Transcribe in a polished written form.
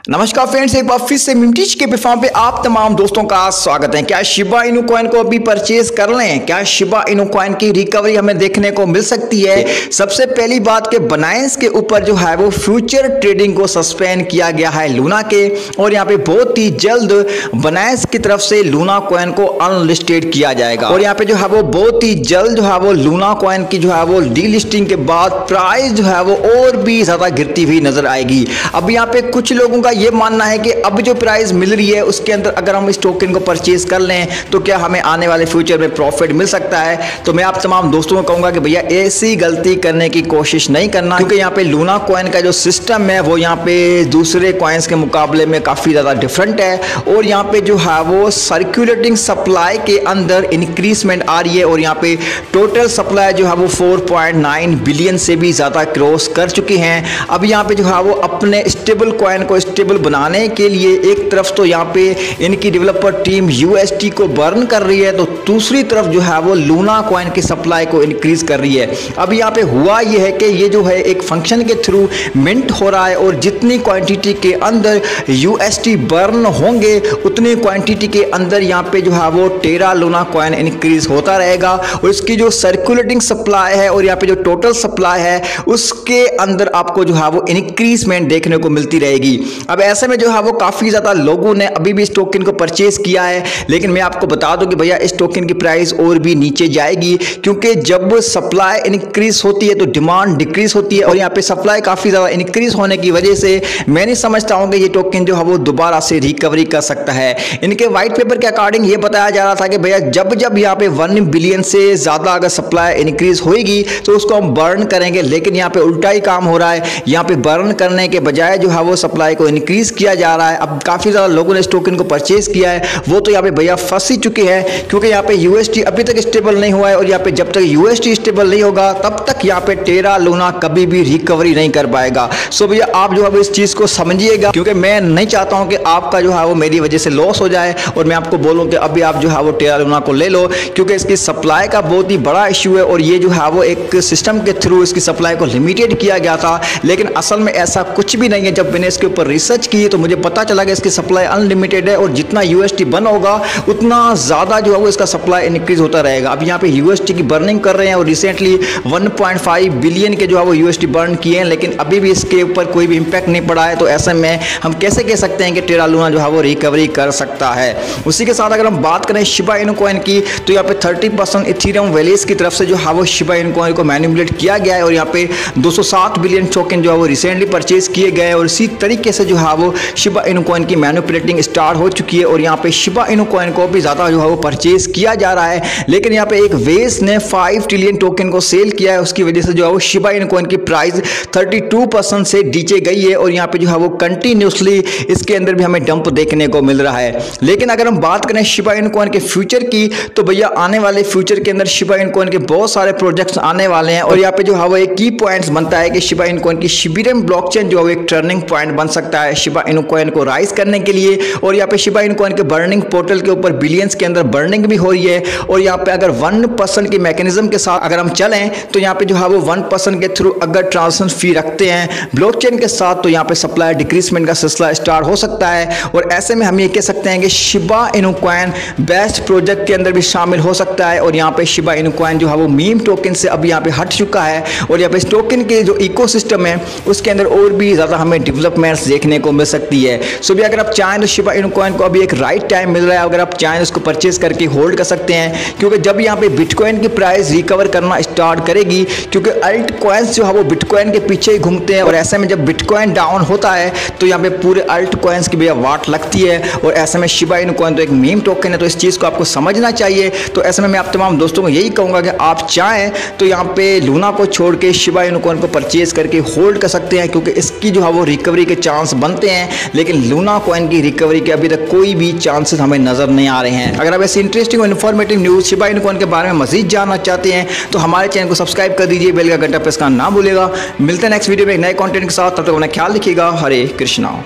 नमस्कार फ्रेंड्स, एक बार फिर से मिमटीज के प्लेटफॉर्म पे आप तमाम दोस्तों का स्वागत है। क्या शिबा इनू कॉइन को अभी परचेज कर लें? क्या शिबा इनू कॉइन की रिकवरी हमें देखने को मिल सकती है? सबसे पहली बात के बाइनेंस के ऊपर जो है वो फ्यूचर ट्रेडिंग को सस्पेंड किया गया है लूना के, और यहाँ पे बहुत ही जल्द बाइनेंस की तरफ से लूना कॉइन को अनलिस्टेड किया जाएगा। और यहाँ पे जो है वो बहुत ही जल्द जो है वो लूना कॉइन की जो है वो डीलिस्टिंग के बाद प्राइस जो है वो और भी ज्यादा गिरती हुई नजर आएगी। अब यहाँ पे कुछ लोगों का ये मानना है कि अब जो प्राइस मिल रही है उसके अंदर अगर हम इस टोकन को परचेज कर लें तो क्या हमें आने वाले फ्यूचर में प्रॉफिट मिल सकता है। तो मैं आप तमाम दोस्तों को कहूंगा कि भैया ऐसी गलती करने की कोशिश नहीं करना, क्योंकि यहाँ पे लूना कॉइन का जो सिस्टम है वो यहाँ पे दूसरे कॉइन्स के मुकाबले में काफी ज्यादा डिफरेंट है। और यहाँ पे जो है वो सर्कुलेटिंग सप्लाई के अंदर इंक्रीजमेंट आ रही है, और यहाँ पे टोटल सप्लाई जो है वो 4.9 बिलियन से भी ज्यादा क्रॉस कर चुकी हैं। अब यहाँ पे जो है वो अपने स्टेबल कॉइन को स्टेबल बनाने के लिए एक तरफ तो यहाँ पे इनकी डेवलपर टीम यूएसटी को बर्न कर रही है, तो दूसरी तरफ जो है वो लूना कॉइन की सप्लाई को इंक्रीज कर रही है। अब यहाँ पे हुआ ये है कि ये जो है एक फंक्शन के थ्रू मिंट हो रहा है, और जितनी क्वांटिटी के अंदर यूएसटी बर्न होंगे उतनी क्वांटिटी के अंदर यहाँ पे जो है वो टेरा लूना कॉइन इंक्रीज होता रहेगा, और इसकी जो सर्कुलेटिंग सप्लाई है और यहाँ पे जो टोटल सप्लाई है उसके अंदर आपको जो है वो इंक्रीजमेंट देखने को मिलती रहेगी। अब ऐसे में जो है वो काफी ज्यादा लोगों ने अभी भी इस टोकन को परचेज किया है, लेकिन मैं आपको बता दूं कि भैया इस टोकन की प्राइस और भी नीचे जाएगी, क्योंकि जब सप्लाई इंक्रीज होती है तो डिमांड डिक्रीज होती है, और यहाँ पे सप्लाई काफी ज्यादा इंक्रीज होने की वजह से मैं नहीं समझता हूं कि ये टोकन जो है वो दोबारा से रिकवरी कर सकता है। इनके व्हाइट पेपर के अकॉर्डिंग ये बताया जा रहा था कि भैया जब जब यहाँ पे 1 बिलियन से ज्यादा अगर सप्लाई इंक्रीज होगी तो उसको हम बर्न करेंगे, लेकिन यहाँ पे उल्टा ही काम हो रहा है। यहाँ पे बर्न करने के बजाय जो है वो सप्लाई को इंक्रीज किया जा रहा है। अब काफी ज्यादा लोगों ने इस टोकन को परचेज किया है, वो तो यहाँ पे भैया फंस ही चुके हैं, क्योंकि यहाँ पे यूएसटी अभी तक स्टेबल नहीं हुआ है, और यहाँ पे जब तक यूएसटी स्टेबल नहीं होगा तब तक यहाँ पे टेरा लूना कभी भी रिकवरी नहीं कर पाएगा। सो भैया आप जो है इस चीज को समझिएगा, क्योंकि मैं नहीं चाहता हूं कि आपका जो है वो मेरी वजह से लॉस हो जाए और मैं आपको बोलूं कि अभी आप जो है वो टेरा लूना को ले लो, क्योंकि इसकी सप्लाई का बहुत ही बड़ा इश्यू है, और ये जो है वो एक सिस्टम के थ्रू इसकी सप्लाई को लिमिटेड किया गया था, लेकिन असल में ऐसा कुछ भी नहीं है। जब मैंने इसके ऊपर रिसर्च की तो मुझे पता चला कि इसकी सप्लाई अनलिमिटेड है, और जितना यूएसटी बर्न होगा उतना ज्यादा जो है वो इसका सप्लाई इंक्रीज होता रहेगा। अब यहाँ पे यूएसटी की बर्निंग कर रहे हैं, और रिसेंटली 1.5 बिलियन के जो है वो यूएसटी बर्न किए हैं, लेकिन अभी भी इसके ऊपर कोई भी इंपैक्ट नहीं पड़ा है। तो ऐसे में हम कैसे कह सकते हैं कि टेरा लूना जो है वो रिकवरी कर सकता है। उसी के साथ अगर हम बात करें शिबा इनू कॉइन की, तो यहाँ पे 30% इथेरियम वैलीज की तरफ से जो है वो शिबा इनू कॉइन को मैनिपुलेट किया गया है, और यहाँ पे 207 बिलियन टोकन जो है वो रिसेंटली परचेज किए गए, और इसी तरीके से जो है वो शिबा इनू कॉइन की मैनिपुलेटिंग स्टार्ट हो चुकी है, और यहाँ पे शिबा इनू कॉइन को भी ज्यादा जो है वो परचेज किया जा रहा है। लेकिन यहाँ पे एक वेस ने 5 ट्रिलियन टोकन को सेल किया है, उसकी वजह से जो है वो शिबा इनू कॉइन की प्राइस 32% से नीचे गई है, और यहाँ पे जो है वो कंटिन्यूसली इसके अंदर भी हमें डंप देखने को मिल रहा है। लेकिन अगर हम बात करें शिबा इनू कॉइन के फ्यूचर की, तो भैया आने वाले फ्यूचर के अंदर शिबा इनू कॉइन के बहुत सारे प्रोजेक्ट्स आने वाले हैं, और यहाँ पे जो है वो एक की पॉइंट्स बनता है कि शिबा इनू कॉइन की शिबिरम ब्लॉकचेन जो है वो एक टर्निंग पॉइंट बन सकता है शिबा इनू कॉइन को राइज करने के लिए। और यहाँ पे शिबा इनू कॉइन के बर्निंग पोर्टल के ऊपर बिलियंस के अंदर बर्निंग भी हो रही है, और यहाँ पे अगर 1% की मैकेनिज्म के साथ अगर हम चलें तो यहाँ पे जो है वो 1% के थ्रू अगर ट्रांजेक्शन फी रखते हैं ब्लॉकचेन के साथ, तो यहाँ पे सप्लाई डिक्रीजमेंट का सिलसिला स्टार्ट हो सकता है। और ऐसे में हम ये कह सकते हैं कि Shiba Inu coin best project के अंदर भी शामिल हो सकता है, और यहाँ पे शिबा इनू कॉइन जो है वो मीम टोकन से अभी यहाँ पे हट चुका है, और यहाँ पे इस टोकन के जो इकोसिस्टम है उसके अंदर और भी ज्यादा हमें डेवलपमेंट्स देखने को मिल सकती है। सो भी अगर आप चाहें तो शिबा इनू कॉइन को अभी एक राइट टाइम मिल रहा है, अगर आप चाहें उसको परचेज करके होल्ड कर सकते हैं, क्योंकि जब यहाँ पे बिटकॉइन की प्राइस रिकवर करना स्टार्ट करेगी, क्योंकि अल्ट कॉइन्स जो है वो बिटकॉइन के पीछे ही घूमते हैं, और ऐसे में जब बिटकॉइन डाउन होता है तो यहाँ पे पूरे अल्ट कॉइन्स की भी वाट लगती है, और ऐसे में शिबा इनू कॉइन तो एक मीम टोकन है, तो इस चीज को आपको समझना चाहिए। तो ऐसे में मैं आप तमाम दोस्तों को यही कहूंगा कि आप चाहें तो यहाँ पे लूना को छोड़ के शिबा इनू कॉइन को परचेज करके होल्ड कर सकते हैं, क्योंकि इसकी जो है वो रिकवरी के चांस बनते हैं, लेकिन लूना कॉइन की रिकवरी के अभी तक कोई भी चांसेस हमें नजर नहीं आ रहे हैं। अगर आप ऐसी इंटरेस्टिंग और informative news Shiba Inu coin के बारे में मजीद जानना चाहते हैं तो हमारे चैनल को सब्सक्राइब कर दीजिए, बेल का घंटा प्रेस करना ना भूलेगा। मिलते हैं नेक्स्ट वीडियो में एक नए कंटेंट के साथ, तब तक अपना ख्याल रखिएगा। हरे कृष्णा।